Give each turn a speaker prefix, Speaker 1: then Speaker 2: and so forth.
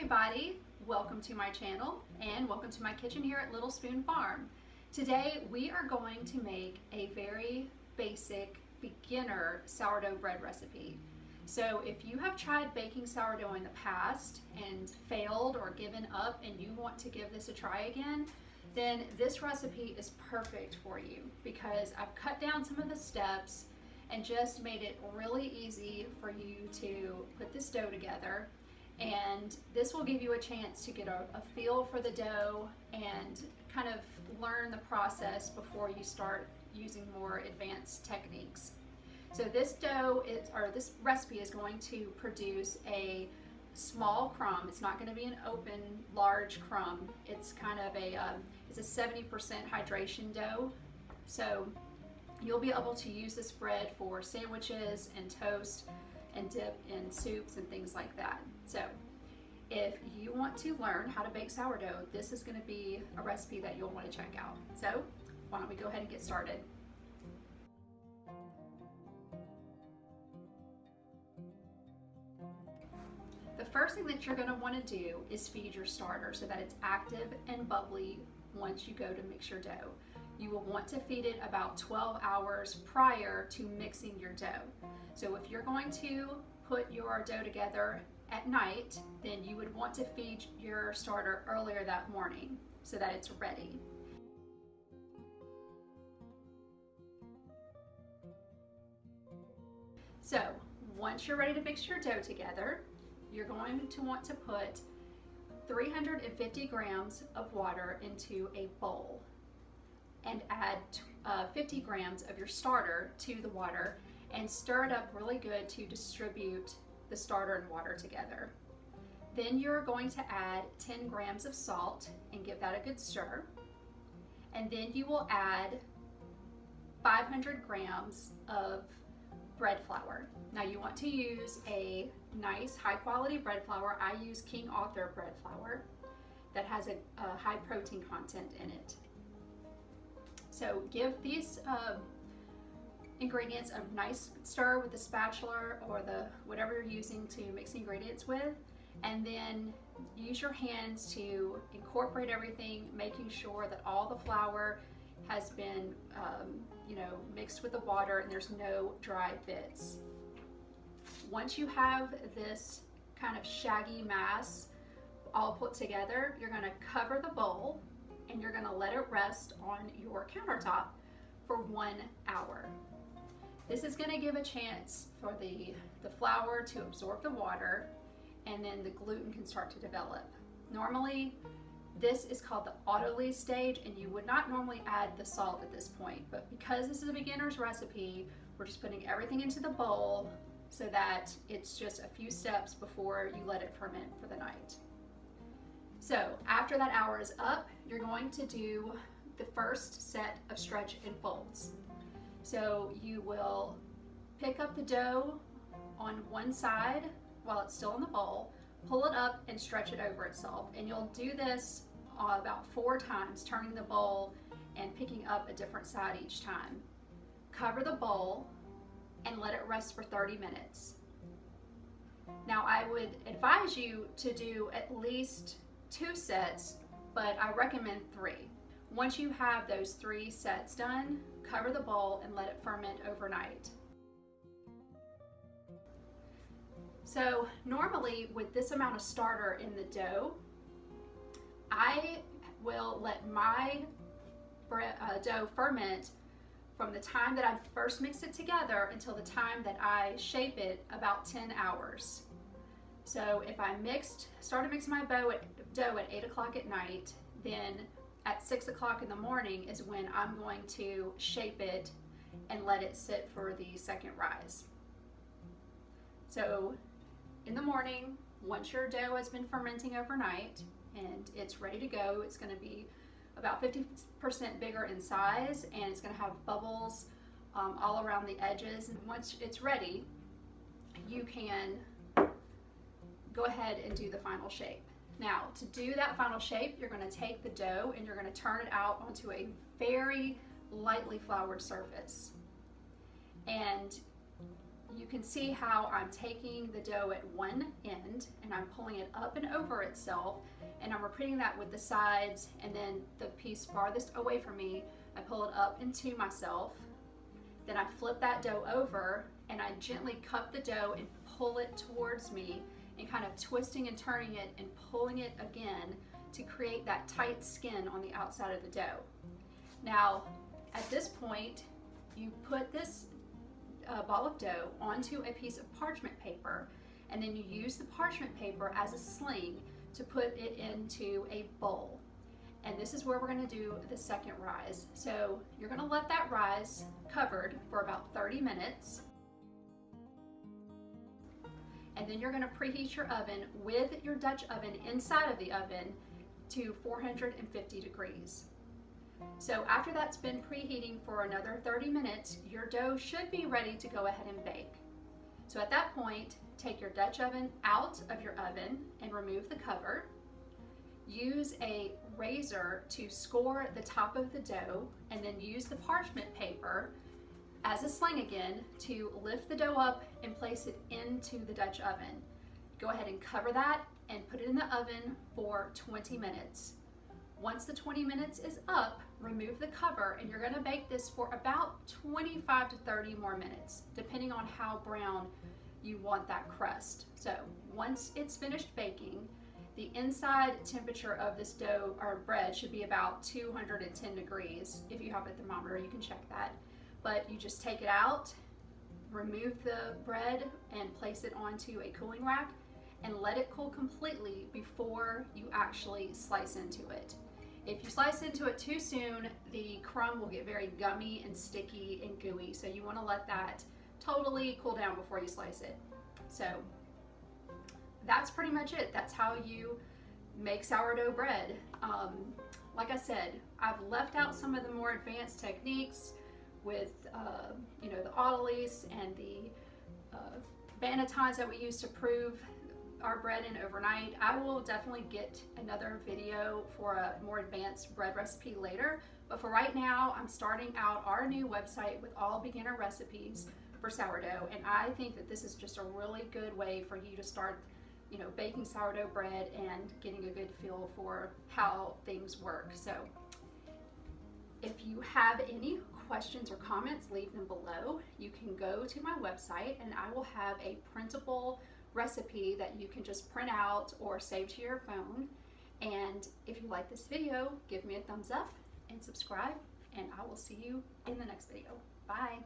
Speaker 1: everybody, welcome to my channel and welcome to my kitchen here at Little Spoon Farm. Today we are going to make a very basic beginner sourdough bread recipe. So if you have tried baking sourdough in the past and failed or given up and you want to give this a try again, then this recipe is perfect for you because I've cut down some of the steps and just made it really easy for you to put this dough together. And this will give you a chance to get a feel for the dough and kind of learn the process before you start using more advanced techniques. So this this recipe is going to produce a small crumb. It's not going to be an open, large crumb. It's kind of it's a 70% hydration dough. So you'll be able to use this bread for sandwiches and toast and dip in soups and things like that. So if you want to learn how to bake sourdough, this is going to be a recipe that you'll want to check out. So why don't we go ahead and get started. The first thing that you're going to want to do is feed your starter so that it's active and bubbly once you go to mix your dough. You will want to feed it about 12 hours prior to mixing your dough. So if you're going to put your dough together at night, then you would want to feed your starter earlier that morning so that it's ready. So once you're ready to mix your dough together, you're going to want to put 350 grams of water into a bowl and add 50 grams of your starter to the water and stir it up really good to distribute the starter and water together. Then you're going to add 10 grams of salt and give that a good stir. And then you will add 500 grams of bread flour. Now you want to use a nice high quality bread flour. I use King Arthur bread flour that has a high protein content in it. So give these ingredients a nice stir with the spatula or whatever you're using to mix ingredients with, and then use your hands to incorporate everything, making sure that all the flour has been mixed with the water and there's no dry bits. Once you have this kind of shaggy mass all put together, you're going to cover the bowl and you're going to let it rest on your countertop for 1 hour. This is going to give a chance for the flour to absorb the water, and then the gluten can start to develop. Normally, this is called the autolyse stage, and you would not normally add the salt at this point, but because this is a beginner's recipe, we're just putting everything into the bowl so that it's just a few steps before you let it ferment for the night. So after that hour is up, you're going to do the first set of stretch and folds. So you will pick up the dough on one side while it's still in the bowl, pull it up and stretch it over itself. And you'll do this about 4 times, turning the bowl and picking up a different side each time. Cover the bowl and let it rest for 30 minutes. Now I would advise you to do at least 2 sets, but I recommend 3. Once you have those 3 sets done, cover the bowl and let it ferment overnight. So normally with this amount of starter in the dough, I will let my dough ferment from the time that I first mix it together until the time that I shape it, about 10 hours. So if I started mixing my dough at 8 o'clock at night, then at 6 o'clock in the morning is when I'm going to shape it and let it sit for the second rise. So in the morning, once your dough has been fermenting overnight and it's ready to go, it's going to be about 50% bigger in size and it's going to have bubbles all around the edges. And once it's ready, you can go ahead and do the final shape. Now, to do that final shape, you're going to take the dough and you're going to turn it out onto a very lightly floured surface. And you can see how I'm taking the dough at one end and I'm pulling it up and over itself, and I'm repeating that with the sides, and then the piece farthest away from me, I pull it up into myself. Then I flip that dough over and I gently cup the dough and pull it towards me, and kind of twisting and turning it and pulling it again to create that tight skin on the outside of the dough. Now, at this point, you put this ball of dough onto a piece of parchment paper, and then you use the parchment paper as a sling to put it into a bowl. And this is where we're going to do the second rise. So you're going to let that rise covered for about 30 minutes. And then you're going to preheat your oven with your Dutch oven inside of the oven to 450 degrees. So after that's been preheating for another 30 minutes, your dough should be ready to go ahead and bake. So at that point, take your Dutch oven out of your oven and remove the cover. Use a razor to score the top of the dough, and then use the parchment paper as a sling again to lift the dough up and place it into the Dutch oven. Go ahead and cover that and put it in the oven for 20 minutes. Once the 20 minutes is up, remove the cover, and you're going to bake this for about 25 to 30 more minutes, depending on how brown you want that crust. So once it's finished baking, the inside temperature of this dough or bread should be about 210 degrees. If you have a thermometer, you can check that. But you just take it out, remove the bread, and place it onto a cooling rack and let it cool completely before you actually slice into it. If you slice into it too soon, the crumb will get very gummy and sticky and gooey, so you want to let that totally cool down before you slice it. So that's pretty much it. That's how you make sourdough bread. Like I said, I've left out some of the more advanced techniques with the autolyse and the bannetons that we use to prove our bread in overnight. I will definitely get another video for a more advanced bread recipe later, but for right now, I'm starting out our new website with all beginner recipes for sourdough, and I think that this is just a really good way for you to start baking sourdough bread and getting a good feel for how things work. So if you have any questions or comments, leave them below. You can go to my website and I will have a printable recipe that you can just print out or save to your phone. And if you like this video, give me a thumbs up and subscribe, and I will see you in the next video. Bye.